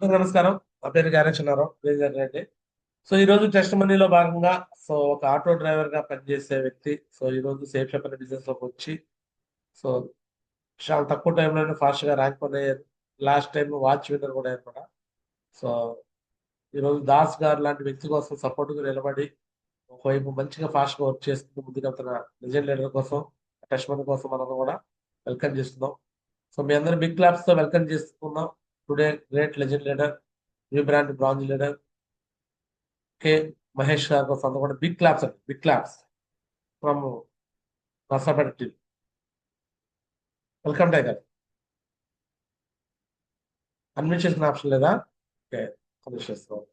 నమస్కారం. నా పేరు గారేశ్వరరావు రెడ్డి. సో ఈ రోజు టెస్ట్ మనీలో భాగంగా ఒక ఆటో డ్రైవర్ గా పనిచేసే వ్యక్తి ఈ రోజు సేఫ్ షాప్ అనే బిజినెస్ లోకి వచ్చి సో చాలా తక్కువ టైంలోనే ఫాస్ట్ గా ర్యాంక్ పొందే లాస్ట్ టైం వాచ్ విన్నర్ కూడా అనమాట. సో ఈ రోజు దాస్ గారు లాంటి వ్యక్తి కోసం సపోర్ట్ గా నిలబడి ఒకవైపు మంచిగా ఫాస్ట్ గా వర్క్ చేస్తూ ముందుకెళ్తున్న లెజెండ్ లీడర్ కోసం టెస్ట్ మనీ కోసం మనం కూడా వెల్కమ్ చేస్తున్నాం. సో మీ అందరూ బిగ్ క్లాప్స్ తో వెల్కమ్ చేసుకున్నాం. Today great legend leader, new brand bronze leader K Mahesh గారి కోసం అంతా కూడా బిగ్ క్లాప్స్ అండి, big claps from Narsapeta team. Welcome tiger. Unmute చేసిన ఆప్షన్ లేదా? ఓకే, అన్మ్యూట్ చేస్తున్నాం.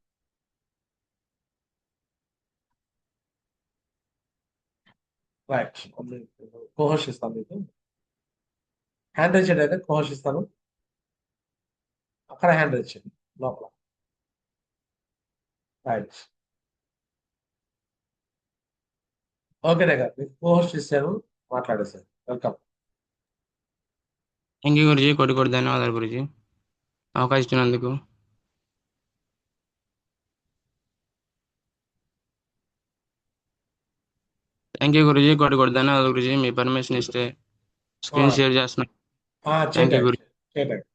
రైట్, కోహోష్ ఇస్తాను మీకు. హ్యాండ్ రైజ్ చేయండి, అయితే కోహోష్ ఇస్తాను. అక్కడ హ్యాండ్ రైజ్ చేయండి లోపల. రైట్, ఓకే టైగర్, మీకు కోహోష్ ఇస్తాను, మాట్లాడేసాను. వెల్కమ్. థ్యాంక్ యూ గురుజీ, కోటి కోటి ధన్యవాదాలు గురుజీ, అవకాశం ఇచ్చినందుకు. థ్యాంక్ యూ గురుజీ, కోటి కోటి ధన్యవాదాలు గురుజీ. మీ పర్మిషన్ ఇస్తే స్క్రీన్ షేర్ చేస్తున్నా. థ్యాంక్ యూ చేయటండి, గురు. చేయటండి.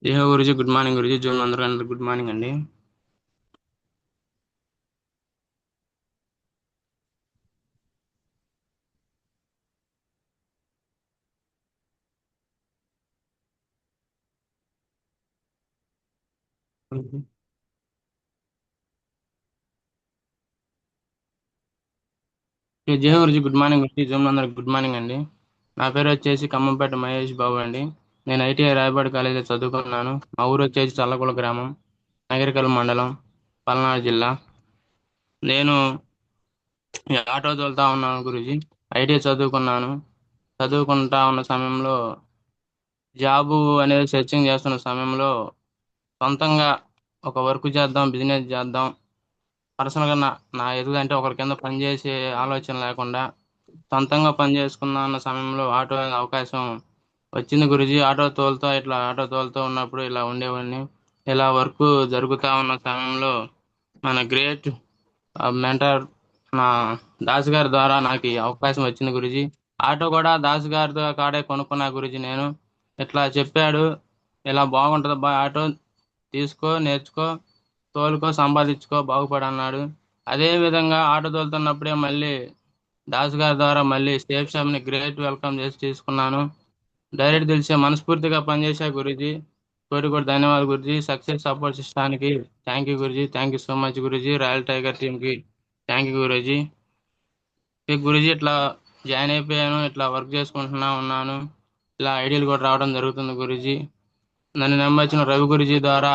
జై Guruji, good morning Guruji. June అందరూ గుడ్ మార్నింగ్ అండి. జై Guruji, good morning Guruji. June అందరూ గుడ్ మార్నింగ్ అండి. నా పేరు వచ్చేసి ఖమ్మంపేట మహేష్ బాబు అండి. నేను ఐటీఐ రాయబాడ్ కాలేజీలో చదువుకున్నాను. మా ఊరు వచ్చేసి చల్లకుల గ్రామం, నగరికల్ మండలం, పల్నాడు జిల్లా. నేను ఈ ఆటో తోలుతా ఉన్నాను గురుజీ. ఐటీఐ చదువుకున్నాను. చదువుకుంటా ఉన్న సమయంలో జాబు అనేది సెర్చింగ్ చేస్తున్న సమయంలో సొంతంగా ఒక వర్క్ చేద్దాం, బిజినెస్ చేద్దాం, పర్సనల్గా నా నా ఎదుగుదంటే ఒకరి కింద పనిచేసే ఆలోచన లేకుండా సొంతంగా పని చేసుకుందాం అన్న సమయంలో ఆటో అవకాశం వచ్చింది గురుజీ. ఆటో తోలుతూ ఉన్నప్పుడు ఇలా ఉండేవాడిని. ఇలా వర్క్ జరుగుతూ ఉన్న సమయంలో మన గ్రేట్ మెంటర్ నా దాస్ గారి ద్వారా నాకు ఈ అవకాశం వచ్చింది గురుజీ. ఆటో కూడా దాస్ గారితో కాడే కొనుక్కున్నా గురుజీ. నేను ఇట్లా చెప్పాడు, ఇలా బాగుంటుంది బా ఆటో, తీసుకో, నేర్చుకో, తోలుకో, సంపాదించుకో, బాగుపడు అన్నాడు. అదే విధంగా ఆటో తోలుతున్నప్పుడే మళ్ళీ దాస్ గారి ద్వారా మళ్ళీ సేఫ్ షాప్ని గ్రేట్ వెల్కమ్ చేసి తీసుకున్నాను. డైరెక్ట్ తెలిసే మనస్ఫూర్తిగా పనిచేసా గురుజీ. కోటి కోటి ధన్యవాదాలు గురుజీ. సక్సెస్ సపోర్ట్ ఇస్తానికి thank you Guruji. Thank you so much Guruji. Royal tiger టీమ్కి థ్యాంక్ యూ గురుజీ. గురుజీ ఇట్లా జాయిన్ అయిపోయాను, ఇట్లా వర్క్ చేసుకుంటున్నా ఉన్నాను. ఇలా ఐడియాలు కూడా రావడం జరుగుతుంది గురుజీ. నన్ను నమ్మొచ్చిన రవి గురుజీ ద్వారా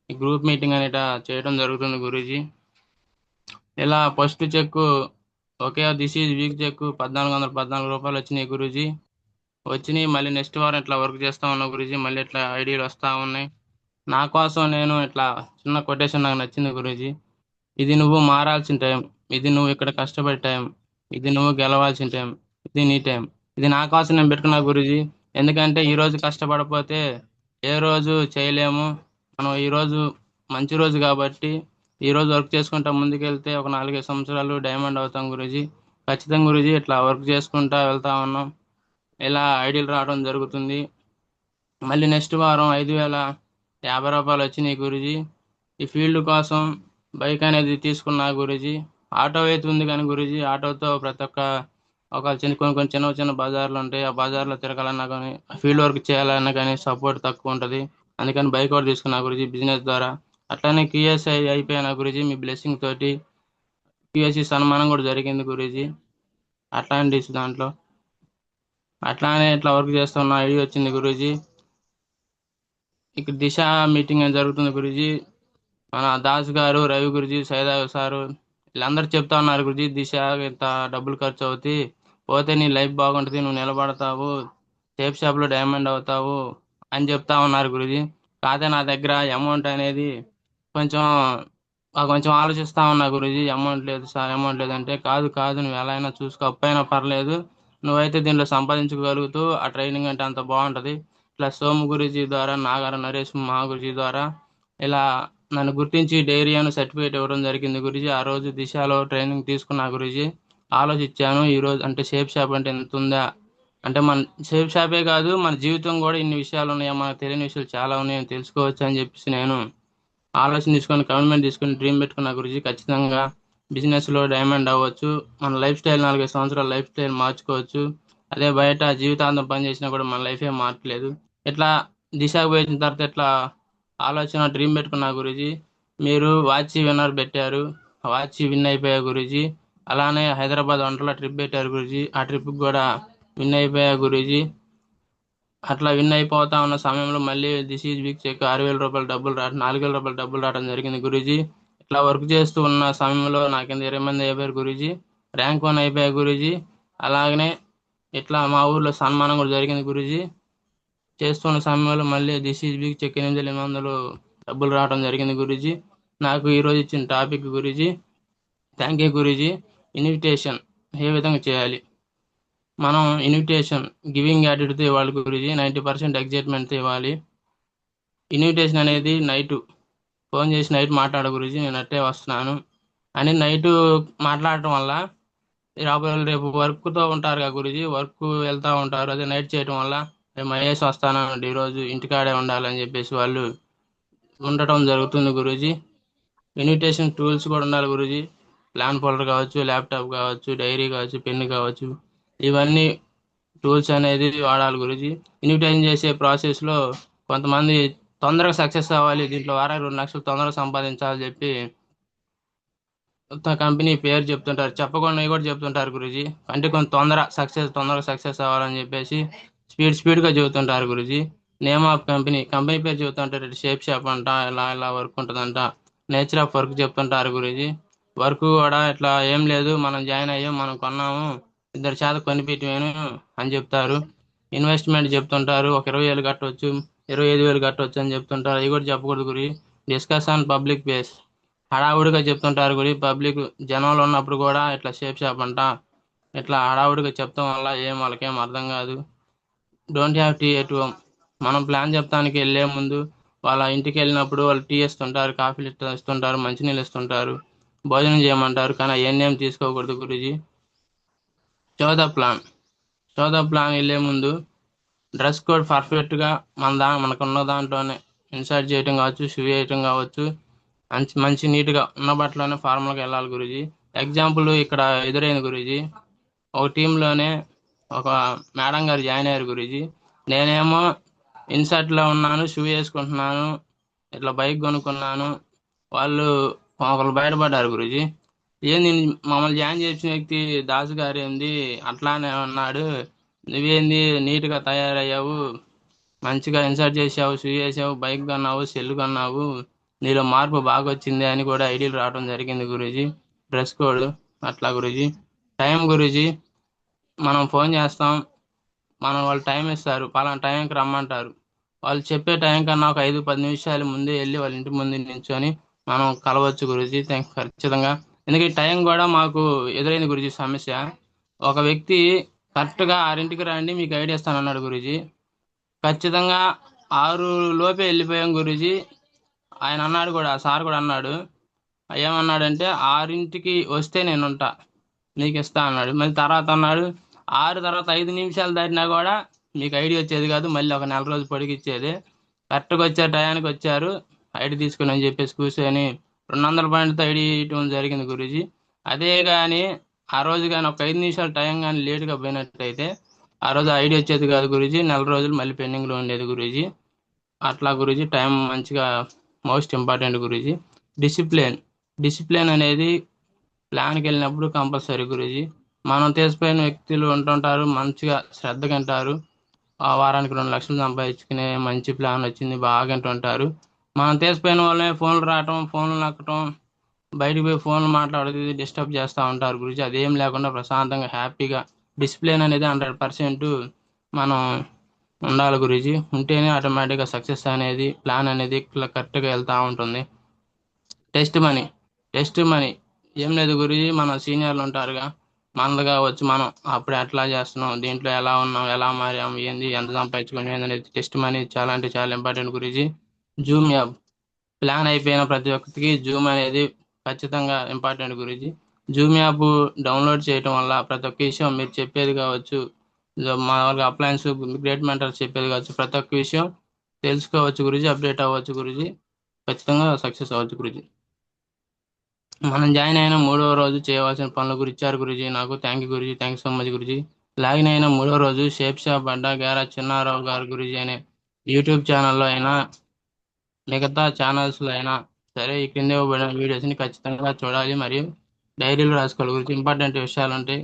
ఈ గ్రూప్ మీటింగ్ అనేట చేయడం జరుగుతుంది గురూజీ. ఇలా first check okay this is week check 1414 రూపాయలు వచ్చినాయి గురూజీ. వచ్చినాయి. మళ్ళీ నెక్స్ట్ వారం ఇట్లా వర్క్ చేస్తా ఉన్నా గురూజీ. మళ్ళీ ఇట్లా ఐడియాలు వస్తూ ఉన్నాయి. నా కోసం నేను ఇట్లా చిన్న కొటేషన్ నాకు నచ్చింది గురూజీ. ఇది నువ్వు మారాల్సిన టైం, ఇది నువ్వు ఇక్కడ కష్టపడే టైం, ఇది నువ్వు గెలవాల్సిన టైం, ఇది నీ టైం. ఇది నా కోసం నేను పెట్టుకున్నా గురూజీ. ఎందుకంటే ఈ రోజు కష్టపడకపోతే ఏ రోజు చేయలేము. మనం ఈ రోజు మంచి రోజు కాబట్టి ఈ రోజు వర్క్ చేసుకుంటా ముందుకెళ్తే ఒక 4-5 సంవత్సరాలు డైమండ్ అవుతాం గురూజీ. ఖచ్చితంగా గురూజీ. ఇట్లా వర్క్ చేసుకుంటా వెళ్తా ఉన్నాం. ఇలా ఐడియాలు రావడం జరుగుతుంది. మళ్ళీ నెక్స్ట్ వారం 5,050 రూపాయలు వచ్చినాయి గురూజీ. ఈ ఫీల్డ్ కోసం బైక్ అనేది తీసుకున్నా గురూజీ. ఆటో అయితే ఉంది కానీ గురూజీ, ఆటోతో ప్రతి ఒక్క కొన్ని చిన్న బజార్లు ఉంటాయి. ఆ బజార్లో తిరగాలన్నా కానీ, ఫీల్డ్ వర్క్ చేయాలన్నా కానీ సపోర్ట్ తక్కువ ఉంటుంది. అందుకని బైక్ ఒకటి తీసుకున్నా గురూజీ బిజినెస్ ద్వారా. అట్లానే క్యూఎస్ఐ అయిపోయినా గురూజీ. మీ బ్లెస్సింగ్ తోటి క్యూఎస్సి సన్మానం కూడా జరిగింది గురూజీ. అట్లాంటి దాంట్లో అట్లానే ఇట్లా వర్క్ చేస్తున్న ఐడియా వచ్చింది గురూజీ. ఇక్కడ దిశ మీటింగ్ అని జరుగుతుంది గురూజీ. మన దాస్ గారు, రవి గురుజీ, సైదావ్ సారు వీళ్ళందరూ చెప్తా ఉన్నారు గురుజీ. దిశ ఇంత డబ్బులు ఖర్చు అవుతాయి, పోతే నీ లైఫ్ బాగుంటుంది, నువ్వు నిలబడతావు, సేఫ్ షాప్లో డైమండ్ అవుతావు అని చెప్తా ఉన్నారు గురుజీ. కాకపోతే నా దగ్గర అమౌంట్ అనేది కొంచెం కొంచెం ఆలోచిస్తా ఉన్నా గురూజీ. అమౌంట్ లేదు సార్, అమౌంట్ లేదంటే, కాదు కాదు నువ్వు ఎలా అయినా చూసుకో, అప్పైనా పర్లేదు, నువ్వైతే దీంట్లో సంపాదించగలుగుతూ ఆ ట్రైనింగ్ అంటే అంత బాగుంటది. ఇట్లా సోము గురూజీ ద్వారా, నాగార నరేష్ మా గురూజీ ద్వారా ఇలా నన్ను గుర్తించి డైరీ అని సర్టిఫికేట్ ఇవ్వడం జరిగింది గురూజీ. ఆ రోజు దిశలో ట్రైనింగ్ తీసుకున్నా గురూజీ. ఆలోచించాను ఈ రోజు, అంటే షేప్ షాప్ అంటే ఎంత ఉందా, అంటే మన షేప్ షాపే కాదు మన జీవితం కూడా ఇన్ని విషయాలు ఉన్నాయా, మనకు తెలియని విషయాలు చాలా ఉన్నాయని తెలుసుకోవచ్చు అని చెప్పేసి నేను ఆలోచన తీసుకొని కమిట్మెంట్ తీసుకొని డ్రీమ్ పెట్టుకున్న గురించి. ఖచ్చితంగా బిజినెస్ లో డైమండ్ అవ్వచ్చు, మన లైఫ్ స్టైల్ 4 5 సంవత్సరాల లైఫ్ స్టైల్ మార్చుకోవచ్చు. అదే బయట జీవితాంతం పని చేసినా కూడా మన లైఫ్ ఏం మార్చలేదు. ఇట్లా దిశకు పోయిన తర్వాత ఇట్లా ఆలోచన డ్రీమ్ పెట్టుకున్న గురూజీ. మీరు వాచ్ విన్నర్ పెట్టారు, వాచ్ విన్ అయిపోయా గురూజీ. అలానే హైదరాబాద్ వంటలో ట్రిప్ పెట్టారు గురూజీ, ఆ ట్రిప్ కూడా విన్ అయిపోయా గురూజీ. అట్లా విన్ అయిపోతా ఉన్న సమయంలో మళ్ళీ దిస్ ఈజ్ బిగ్ చెక్ 6,000 రూపాయలు డబ్బులు రావడం, 4,000 రూపాయలు డబ్బులు రావడం జరిగింది గురూజీ. ఇట్లా వర్క్ చేస్తూ ఉన్న సమయంలో నా కింద 20 మంది అయిపోయారు గురూజీ. ర్యాంక్ 1 అయిపోయా గురూజీ. అలాగనే ఇట్లా మా ఊర్లో సన్మానం కూడా జరిగింది గురూజీ. చేస్తున్న సమయంలో మళ్ళీ దిస్ ఈజ్ బిగ్ చెక్ 8,800 డబ్బులు రావడం జరిగింది గురూజీ. నాకు ఈ రోజు ఇచ్చిన topic Guruji. Thank you Guruji. Invitation ఏ విధంగా చేయాలి? మనం ఇన్విటేషన్ గివింగ్ యాటిట్యూడ్తో ఇవ్వాలి గురూజీ. 90% ఎగ్జైట్మెంట్తో ఇవ్వాలి. ఇన్విటేషన్ అనేది నైట్ ఫోన్ చేసి నైట్ మాట్లాడ గురూజీ, నేను అట్టే వస్తున్నాను అని నైట్ మాట్లాడటం వల్ల రేపు వర్క్తో ఉంటారు కదా గురూజీ, వర్క్ వెళ్తూ ఉంటారు. అదే నైట్ చేయడం వల్ల రేపు మహేష్ వస్తాను ఈరోజు ఇంటికాడే ఉండాలని చెప్పేసి వాళ్ళు ఉండటం జరుగుతుంది గురూజీ. ఇన్విటేషన్ టూల్స్ కూడా ఉండాలి గురూజీ. ప్లాన్ ఫోల్డర్ కావచ్చు, ల్యాప్టాప్ కావచ్చు, డైరీ కావచ్చు, పెన్ కావచ్చు, ఇవన్నీ టూల్స్ అనేది వాడాలి గురూజీ. ఇన్విటేషన్ చేసే ప్రాసెస్లో కొంతమంది తొందరగా సక్సెస్ అవ్వాలి, దీంట్లో వారానికి 2 లక్షలు తొందరగా సంపాదించాలని చెప్పి కంపెనీ పేరు చెప్తుంటారు, చెప్పకుండా కూడా చెప్తుంటారు గురూజీ. అంటే కొంచెం తొందరగా సక్సెస్ అవ్వాలని చెప్పేసి స్పీడ్గా చెబుతుంటారు గురూజీ. నేమ్ ఆఫ్ కంపెనీ పేరు చెబుతుంటారు, షేప్ షాప్ అంట, ఇలా ఇలా వర్క్ ఉంటుందంట. నేచర్ ఆఫ్ వర్క్ చెప్తుంటారు గురూజీ. వర్క్ కూడా ఇట్లా ఏం లేదు, మనం జాయిన్ అయ్యాం, మనం కొన్నాము, 2 చేత కొనిపెట్టాను అని చెప్తారు. ఇన్వెస్ట్మెంట్ చెప్తుంటారు, ఒక 20,000 కట్టవచ్చు, 25,000 కట్టవచ్చు అని చెప్తుంటారు. అవి కూడా చెప్పకూడదు గురి. డిస్కస్ ఆన్ పబ్లిక్ ప్లేస్ హడావుడిగా చెప్తుంటారు గురి. పబ్లిక్ జనంలో ఉన్నప్పుడు కూడా ఇట్లా షేప్ షాప్ అంట ఇట్లా హడావుడిగా చెప్తాం వల్ల వాళ్ళకేం అర్థం కాదు. Don't have tea at home. మనం ప్లాన్ చెప్తానికి వెళ్ళే ముందు వాళ్ళ ఇంటికి వెళ్ళినప్పుడు వాళ్ళు టీ ఇస్తుంటారు, కాఫీలు ఇస్తుంటారు, మంచినీళ్ళు ఇస్తుంటారు, భోజనం చేయమంటారు, కానీ అవన్నీ ఏం తీసుకోకూడదు గురూజీ. చౌదా ప్లాన్ వెళ్ళే ముందు డ్రెస్ కోడ్ పర్ఫెక్ట్గా మనకున్న దాంట్లోనే ఇన్సర్ట్ చేయటం కావచ్చు, షూ వేయటం కావచ్చు, మంచి నీట్గా ఉన్న బట్టలోనే ఫార్మల్గా వెళ్ళాలి గురూజీ. ఎగ్జాంపుల్ ఇక్కడ ఎదురైంది గురూజీ. ఒక టీంలోనే ఒక మేడం గారు జాయిన్ అయ్యారు గురూజీ. నేనేమో ఇన్సర్ట్లో ఉన్నాను, షూ వేసుకుంటున్నాను, ఇట్లా బైక్ కొనుక్కున్నాను. వాళ్ళు ఒకరు బయటపడ్డారు గురూజీ. ఏంది మమ్మల్ని జాయిన్ చేసిన వ్యక్తి దాసు గారు ఏంది అట్లానే ఉన్నాడు, నువ్వేంది నీట్గా తయారయ్యావు, మంచిగా ఇన్సర్ట్ చేసావు, షూ చేసావు, బైక్ కొన్నావు, సెల్ కొన్నావు, నీలో మార్పు బాగా వచ్చింది అని కూడా ఐడియాలు రావడం జరిగింది గురూజీ. డ్రెస్ కోడ్ అట్లా గురూజీ. టైం గురూజీ, మనం ఫోన్ చేస్తాం, వాళ్ళు టైం ఇస్తారు, పలానా టైంకి రమ్మంటారు. వాళ్ళు చెప్పే టైం కన్నా ఒక 5 10 నిమిషాలు ముందే వెళ్ళి వాళ్ళ ఇంటి ముందు నిల్చొని మనం కలవచ్చు గురూజీ. ఖచ్చితంగా. ఎందుకంటే టైం కూడా మాకు ఎదురైంది గురూజీ సమస్య. ఒక వ్యక్తి కరెక్ట్గా 6ంటికి రండి మీకు ఐడియా ఇస్తాను అన్నాడు గురూజీ. ఖచ్చితంగా 6 లోపే వెళ్ళిపోయాం గురూజీ. ఆయన అన్నాడు కూడా, సార్ కూడా అన్నాడు, ఏమన్నాడంటే 6ంటికి వస్తే నేను ఉంటా, నీకు ఇస్తా అన్నాడు. మళ్ళీ తర్వాత అన్నాడు 6 తర్వాత 5 నిమిషాలు దాటినా కూడా మీకు ఐడి వచ్చేది కాదు, మళ్ళీ ఒక నెల రోజు పొడిగిచ్చేది. కరెక్ట్గా వచ్చారు, టయానికి వచ్చారు, ఐడి తీసుకుని అని చెప్పేసి కూర్చొని 200 పాయింట్తో ఐడి ఇవ్వడం జరిగింది గురూజీ. అదే కానీ ఆ రోజు కానీ ఒక 5 నిమిషాలు టైం కానీ లేట్గా పోయినట్టయితే ఆ రోజు ఐడి వచ్చేది కాదు గురూజీ, నెల రోజులు మళ్ళీ పెండింగ్లో ఉండేది గురూజీ. అట్లా గురూజీ టైం మంచిగా మోస్ట్ ఇంపార్టెంట్ గురూజీ. డిసిప్లిన్ అనేది ప్లాన్కి వెళ్ళినప్పుడు కంపల్సరీ గురూజీ. మనం తీసిపోయిన వ్యక్తులు ఉంటుంటారు, మంచిగా శ్రద్ధగా వింటారు, ఆ వారానికి 2 లక్షలు సంపాదించుకునే మంచి ప్లాన్ వచ్చింది బాగా వింటుంటారు. మనం తీసిపోయిన వాళ్ళే ఫోన్లు రావటం, ఫోన్లు నక్కటం, బయటికి పోయి ఫోన్లు మాట్లాడేది డిస్టర్బ్ చేస్తూ ఉంటారు గురూజీ. అదేం లేకుండా ప్రశాంతంగా హ్యాపీగా డిసిప్లిన్ అనేది 100% మనం ఉండాలి గురూజీ. ఉంటేనే ఆటోమేటిక్గా సక్సెస్ అనేది ప్లాన్ అనేది కరెక్ట్గా వెళ్తూ ఉంటుంది. టెస్ట్ మనీ టెస్ట్ మనీ ఏం లేదు గురుజీ, మన సీనియర్లు ఉంటారుగా, మనది కావచ్చు, మనం అప్పుడు ఎట్లా చేస్తున్నాం, దీంట్లో ఎలా ఉన్నాం, ఎలా మారాం, ఏంది, ఎంత సంపాదించుకుని అనేది టెస్ట్ మనీ చాలా అంటే చాలా important Guruji. Zoom app plan అయిపోయిన ప్రతి ఒక్కరికి జూమ్ అనేది ఖచ్చితంగా ఇంపార్టెంట్ గురించి. జూమ్ యాప్ డౌన్లోడ్ చేయడం వల్ల ప్రతి ఒక్క విషయం మీరు చెప్పేది కావచ్చు, మా వాళ్ళకి అప్లయన్స్ గ్రేట్ మెంటర్స్ చెప్పేది కావచ్చు, ప్రతి ఒక్క విషయం తెలుసుకోవచ్చు గురించి, అప్డేట్ అవ్వచ్చు గురించి, ఖచ్చితంగా సక్సెస్ అవ్వచ్చు గురించి. మనం జాయిన్ అయిన 3వ రోజు చేయవలసిన పనుల గురించి ఇచ్చారు గురుజీ నాకు. Thank you Guruji, thank you so much Guruji. Login అయిన 3వ రోజు షేప్ షాప్ అడ్డా గేరా చిన్నారావు గారు గురుజీ అనే యూట్యూబ్ ఛానల్లో అయినా మిగతా ఛానల్స్లో అయినా సరే ఈ క్రింద ఇవ్వబడిన వీడియోస్ని ఖచ్చితంగా చూడాలి మరియు డైరీలు రాసుకోవాలి గురించి. ఇంపార్టెంట్ విషయాలు ఉంటాయి,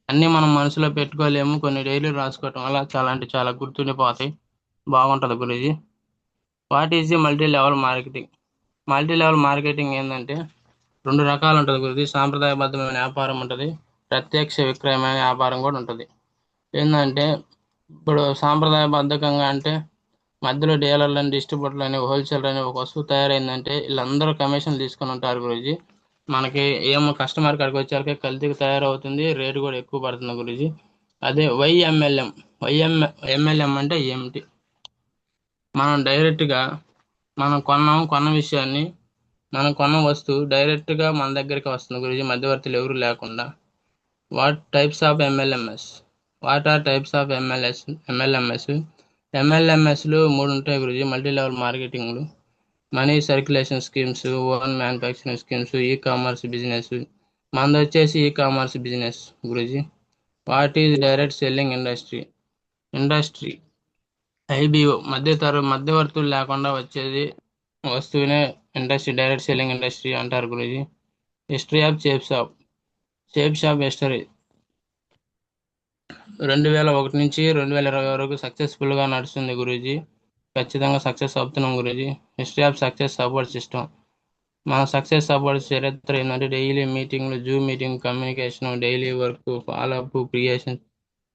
అన్నీ మనం మనసులో పెట్టుకోలేము, కొన్ని డైరీలు రాసుకోవటం వల్ల చాలా అంటే చాలా గుర్తుండిపోతాయి, బాగుంటుంది గురించి. What is the multi level marketing? Multi level marketing ఏంటంటే 2 రకాలు ఉంటుంది గురించి. సాంప్రదాయబద్ధమైన వ్యాపారం ఉంటుంది, ప్రత్యక్ష విక్రయమైన వ్యాపారం కూడా ఉంటుంది. ఏంటంటే ఇప్పుడు సాంప్రదాయబద్ధకంగా అంటే మధ్యలో డీలర్లు అని, డిస్ట్రిబ్యూటర్లు అని, హోల్సేలర్ అని ఒక వస్తువు తయారైందంటే వీళ్ళందరూ కమిషన్ తీసుకొని ఉంటారు గురించి. మనకి ఏమో కస్టమర్ కాడికి వచ్చేసరికి కల్తీకి తయారవుతుంది, రేటు కూడా ఎక్కువ పడుతుంది గురించి. అదే వైఎంఎల్ఎం. వైఎంఎల్ఎం అంటే ఏమిటి? మనం డైరెక్ట్గా మనం కొన్న విషయాన్ని, మనం కొన్న వస్తువు డైరెక్ట్గా మన దగ్గరికి వస్తుంది గురించి, మధ్యవర్తులు ఎవరు లేకుండా. What types of MLMs? What are types of MLMs? ఎంఎల్ఎంఎస్లు 3 ఉంటాయి గురించి. మల్టీ లెవెల్ మార్కెటింగ్లు, money circulation schemes, own manufacturing schemes, ecommerce business. మనది వచ్చేసి ఈ కామర్స్ బిజినెస్ గురించి. What is direct selling industry IBO మధ్యవర్తులు లేకుండా వచ్చేది వస్తువునే ఇండస్ట్రీ, డైరెక్ట్ సెల్లింగ్ ఇండస్ట్రీ అంటారు గురించి. History of shape shop history 2001 నుంచి 2020 వరకు సక్సెస్ఫుల్గా నడుస్తుంది గురూజీ. ఖచ్చితంగా సక్సెస్ అవుతున్నాం Guruji. History of success support system. మన సక్సెస్ సపోర్ట్ చరిత్ర ఏంటంటే డైలీ మీటింగ్లు, Zoom meeting, communication, daily work, follow up, creation,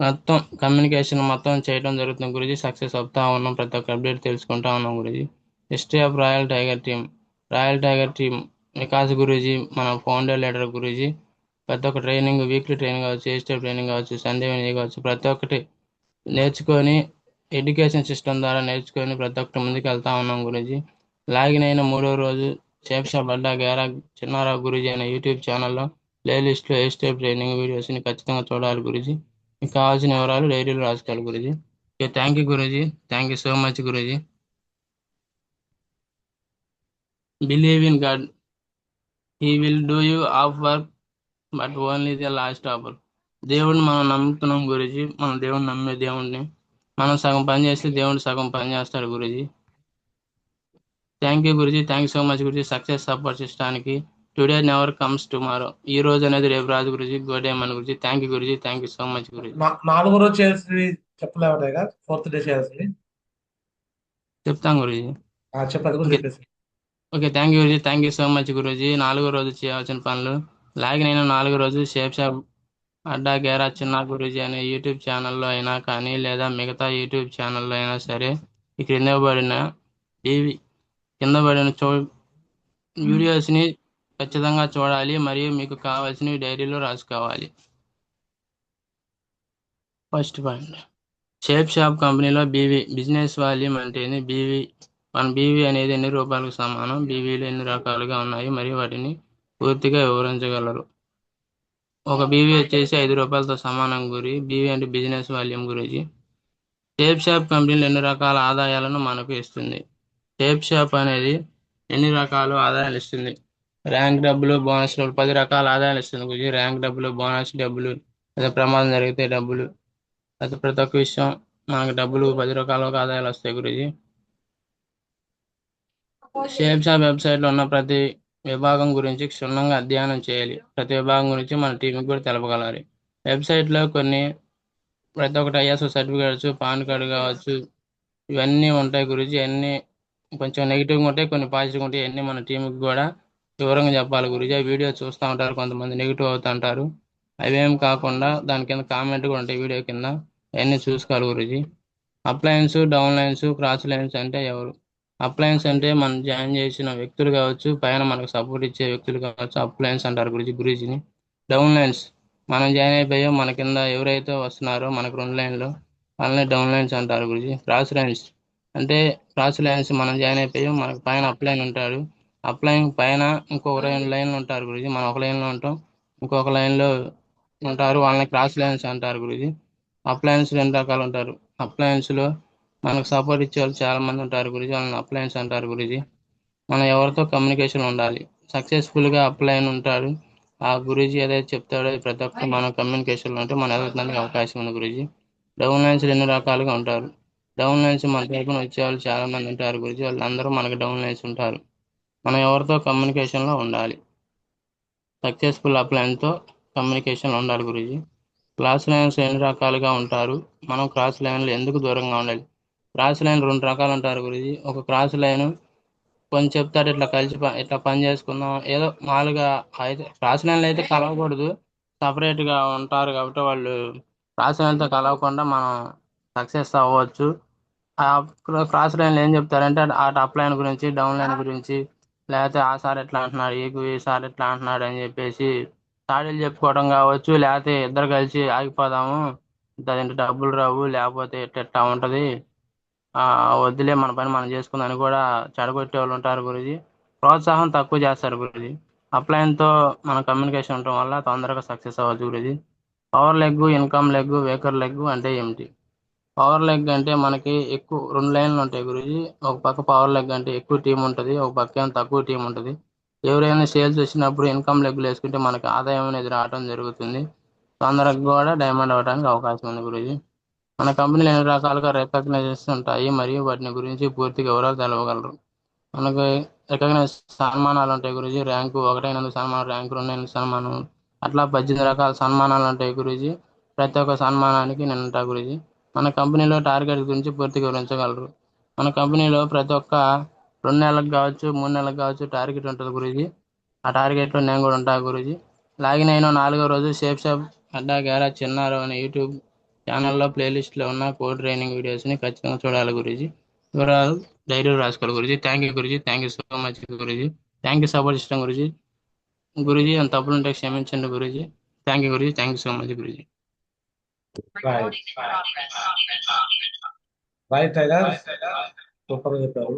మొత్తం కమ్యూనికేషన్ మొత్తం చేయడం జరుగుతుంది గురూజీ. సక్సెస్ అవుతా ఉన్నాం, ప్రతి ఒక్క అప్డేట్ తెలుసుకుంటా ఉన్నాం Guruji. History of royal tiger team Vikas Guruji మన ఫౌండర్ లీడర్ గురూజీ. ప్రతి ఒక్క ట్రైనింగ్, వీక్లీ ట్రైనింగ్ కావచ్చు, ఏ స్టెప్ ట్రైనింగ్ కావచ్చు, సండే కావచ్చు, ప్రతి ఒక్కటి నేర్చుకొని ఎడ్యుకేషన్ సిస్టమ్ ద్వారా నేర్చుకొని ప్రతి ఒక్కటి ముందుకు వెళ్తా ఉన్నాం గురూజీ. లాగిన్ అయిన 3వ రోజు షేప్ షాప్ అడ్డా గేరా చిన్నారావు గురూజీ అనే యూట్యూబ్ ఛానల్లో ప్లేలిస్ట్లో ఏ స్టెప్ ట్రైనింగ్ వీడియోస్ని ఖచ్చితంగా చూడాలి గురూజీ. మీకు కావాల్సిన వివరాలు డైరీలో రాసుకోవాలి Guruji. Okay, thank you Guruji, thank you so much Guruji. Believe in God, he will do you of work but only the last offer. దేవుడిని మనం నమ్ముతున్నాం గురూజీ, మనం దేవుడిని నమ్మే దేవుడిని. మనం సగం పని చేస్తే దేవుడు సగం పని చేస్తాడు Guruji. Thank you Guruji, thank you so much Guruji. Success support చేయడానికి టుడే నెవర్ కమ్స్ టుమారో. ఈ రోజు అనేది రేపు రాదు గురూజీ. గోడే మన Guruji. Thank you Guruji, thank you so much Guruji. 4వ రోజు చేయాల్సింది చెప్పలేవున్నాయిగా, 4th డే చేయాల్సింది చెప్తాం గురూజీ. చెప్పదు కూడా ఓకే, చెప్పేసి. Okay, thank you Guruji, thank you so much Guruji. 4వ రోజు చేయాల్సిన పనులు. లాగిన్ అయిన 4వ రోజు షేప్ షాప్ అడ్డా గేరా చిన్న గురూజీ అనే యూట్యూబ్ ఛానల్లో అయినా కానీ లేదా మిగతా యూట్యూబ్ ఛానల్లో అయినా సరే ఈ కింద పడిన వీడియోస్ని ఖచ్చితంగా చూడాలి మరియు మీకు కావాల్సినవి డైరీలో రాసుకోవాలి. ఫస్ట్ పాయింట్, షేప్ షాప్ కంపెనీలో బీవీ బిజినెస్ వాల్యూమ్ అంటే బీవీ. మన బీవీ అనేది ఎన్ని రూపాయలకు సమానం, బీవీలు ఎన్ని రకాలుగా ఉన్నాయి మరియు వాటిని పూర్తిగా వివరించగలరు. ఒక బీవీ వచ్చేసి 5 రూపాయలతో సమానం గురి. బీవీ అంటే బిజినెస్ వాల్యూమ్ గురించి. షేప్ షాప్ కంపెనీలు ఎన్ని రకాల ఆదాయాలను మనకు ఇస్తుంది? షేప్ షాప్ అనేది ఎన్ని రకాల ఆదాయాలు ఇస్తుంది? ర్యాంక్ డబ్బులు, బోనస్ డబ్బులు, 10 రకాల ఆదాయాలు ఇస్తుంది గురించి. ర్యాంక్ డబ్బులు, బోనస్ డబ్బులు, లేదా ప్రమాదం జరిగితే డబ్బులు, అది ప్రతి ఒక్క విషయం మనకు డబ్బులు 10 రకాల ఆదాయాలు వస్తాయి గురించి. షేప్ షాప్ వెబ్సైట్లో ఉన్న ప్రతి విభాగం గురించి క్షుణ్ణంగా అధ్యయనం చేయాలి. ప్రతి విభాగం గురించి మన టీంకి కూడా తెలపగలగాలి. వెబ్సైట్లో ప్రతి ఒక్కటి ఐఎస్ఓ సర్టిఫికేట్స్, పాన్ కార్డు కావచ్చు, ఇవన్నీ ఉంటాయి గురించి. అన్నీ కొంచెం నెగిటివ్గా ఉంటాయి, కొన్ని పాజిటివ్గా ఉంటాయి. అన్నీ మన టీంకి కూడా వివరంగా చెప్పాలి గురించి. ఆ వీడియో చూస్తూ ఉంటారు కొంతమంది, నెగిటివ్ అవుతూ ఉంటారు. అవేం కాకుండా దాని కింద కామెంట్ కూడా ఉంటాయి వీడియో కింద, అవన్నీ చూసుకోవాలి గురించి. Uplines, down lines, cross lines అంటే ఎవరు? అప్లయన్స్ అంటే మనం జాయిన్ చేసిన వ్యక్తులు కావచ్చు, పైన మనకు సపోర్ట్ ఇచ్చే వ్యక్తులు కావచ్చు, అప్లయన్స్ అంటారు గురూజీని. డౌన్ లైన్స్ మనం జాయిన్ అయిపోయాం, మన కింద ఎవరైతే వస్తున్నారో మనకు 2 లైన్లు వాళ్ళని డౌన్ లైన్స్ అంటారు గురూజీ. క్రాస్ లైన్స్ అంటే క్రాస్ లైన్స్ మనం జాయిన్ అయిపోయాం, మనకు పైన అప్లైన్ ఉంటాడు, అప్లైన్ పైన ఇంకొక 2 లైన్లు ఉంటారు గురూజీ. మనం ఒక లైన్లో ఉంటాం, ఇంకొక లైన్లో ఉంటారు, వాళ్ళని క్రాస్ లైన్స్ అంటారు గురూజీ. అప్లయన్స్ 2 రకాలు ఉంటారు. అప్లయన్స్లో మనకు సపోర్ట్ ఇచ్చే వాళ్ళు చాలా మంది ఉంటారు గురూజీ, వాళ్ళని అప్లయన్స్ అంటారు గురూజీ. మనం ఎవరితో కమ్యూనికేషన్ ఉండాలి. సక్సెస్ఫుల్గా అప్లైన్ ఉంటాడు, ఆ గురూజీ ఏదైతే చెప్తాడో అది ప్రతి ఒక్కరు మనం కమ్యూనికేషన్లో ఉంటే మనం ఎదగడానికి అవకాశం ఉంది గురూజీ. డౌన్ లైన్స్ 2 రకాలుగా ఉంటారు. డౌన్ లైన్స్ మన తరపున వచ్చే వాళ్ళు చాలా మంది ఉంటారు గురూజీ, వాళ్ళందరూ మనకు డౌన్ లైన్స్ ఉంటారు. మనం ఎవరితో కమ్యూనికేషన్లో ఉండాలి. సక్సెస్ఫుల్ అప్లైన్తో కమ్యూనికేషన్ ఉండాలి గురూజీ. క్రాస్ లైన్స్ 2 రకాలుగా ఉంటారు. మనం క్రాస్ లైన్లు ఎందుకు దూరంగా ఉండాలి? క్రాస్ లైన్ 2 రకాలు ఉంటారు గురూజీ. ఒక క్రాస్ లైన్ కొంచెం చెప్తాడు, ఇట్లా కలిసి ఇట్లా పని చేసుకుందాం ఏదో మామూలుగా. అయితే క్రాస్ లైన్లు అయితే కలవకూడదు, సపరేట్గా ఉంటారు కాబట్టి వాళ్ళు క్రాస్ లైన్తో కలవకుండా మనం సక్సెస్ అవ్వచ్చు. ఆ క్రాస్ లైన్లు ఏం చెప్తారంటే ఆ అప్ లైన్ గురించి, డౌన్ లైన్ గురించి, లేకపోతే ఆ సార్ ఎట్లా అంటున్నాడు, ఈ సార్ ఎట్లా అంటున్నాడు అని చెప్పేసి సాడీలు చెప్పుకోవడం కావచ్చు, లేకపోతే ఇద్దరు కలిసి ఆగిపోదాము, దాంట్లో డబ్బులు రావు, లేకపోతే ఎట్లా ఉంటది, ఆ వద్దులే మన పని మనం చేసుకుందని కూడా చెడగొట్టే వాళ్ళు ఉంటారు గురూజీ. ప్రోత్సాహం తక్కువ చేస్తారు గురూజీ. అప్లైన్తో మన కమ్యూనికేషన్ ఉండటం వల్ల తొందరగా సక్సెస్ అవ్వచ్చు Guruji. Power leg, income leg, weaker leg అంటే ఏమిటి? పవర్ లెగ్ అంటే మనకి ఎక్కువ 2 లైన్లు ఉంటాయి గురూజీ. ఒక పక్క పవర్ లెగ్ అంటే ఎక్కువ టీం ఉంటుంది, ఒక పక్క ఏమో తక్కువ టీం ఉంటుంది. ఎవరైనా సేల్స్ వచ్చినప్పుడు ఇన్కమ్ లెగ్లు వేసుకుంటే మనకి ఆదాయం అనేది రావడం జరుగుతుంది, తొందరగా కూడా డైమండ్ అవ్వడానికి అవకాశం ఉంది గురూజీ. మన కంపెనీలు 2 రకాలుగా రికగ్నైజేషన్స్ ఉంటాయి మరియు వాటిని గురించి పూర్తి వివరాలు తెలవగలరు. మనకు రికగ్నైజ్ సన్మానాలు ఉంటాయి గురూజీ. ర్యాంకు 1 సన్మానం, ర్యాంకు 2 సన్మానం, అట్లా 18 రకాల సన్మానాలు ఉంటాయి గురూజీ. ప్రతి ఒక్క సన్మానానికి నేను ఉంటా గురూజీ. మన కంపెనీలో టార్గెట్ గురించి పూర్తిగా వివరించగలరు. మన కంపెనీలో ప్రతి ఒక్క 2 నెలలకు కావచ్చు, 3 నెలలకు కావచ్చు టార్గెట్ ఉంటుంది గురూజీ. ఆ టార్గెట్లో నేను కూడా ఉంటా గురూజీ. లాగిన్ అయిన 4వ రోజు షేప్ షాప్ అడ్డా గేరా చిన్నారు అనే యూట్యూబ్ ఛానల్లో ప్లేలిస్ట్లో ఉన్న కోడ్ ట్రైనింగ్ వీడియోస్ని ఖచ్చితంగా చూడాలి గురూజీ. వివరాలు డైరీ రాసుకోవాలి Guruji. Thank you Guruji, thank you so much Guruji. Thank you support ఇష్టం గురూజీ. గురూజీ అంత తప్పులు ఉంటే క్షమించండి Guruji. Thank you Guruji, thank you so much Guruji. Right right tiger, super చెప్పారు.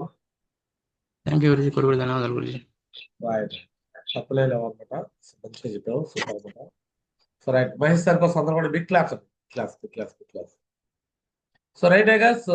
థ్యాంక్ యూ గురూజీ, కొడుకు ధన్యవాదాలు గురూజీ. రైట్, తప్పులే లేవు అనమాట, మంచిగా చెప్పావు, సూపర్ అనమాట. సో రైట్, మహేష్ సార్ కోసం అందరూ కూడా big claps, claps claps claps. So right tigers.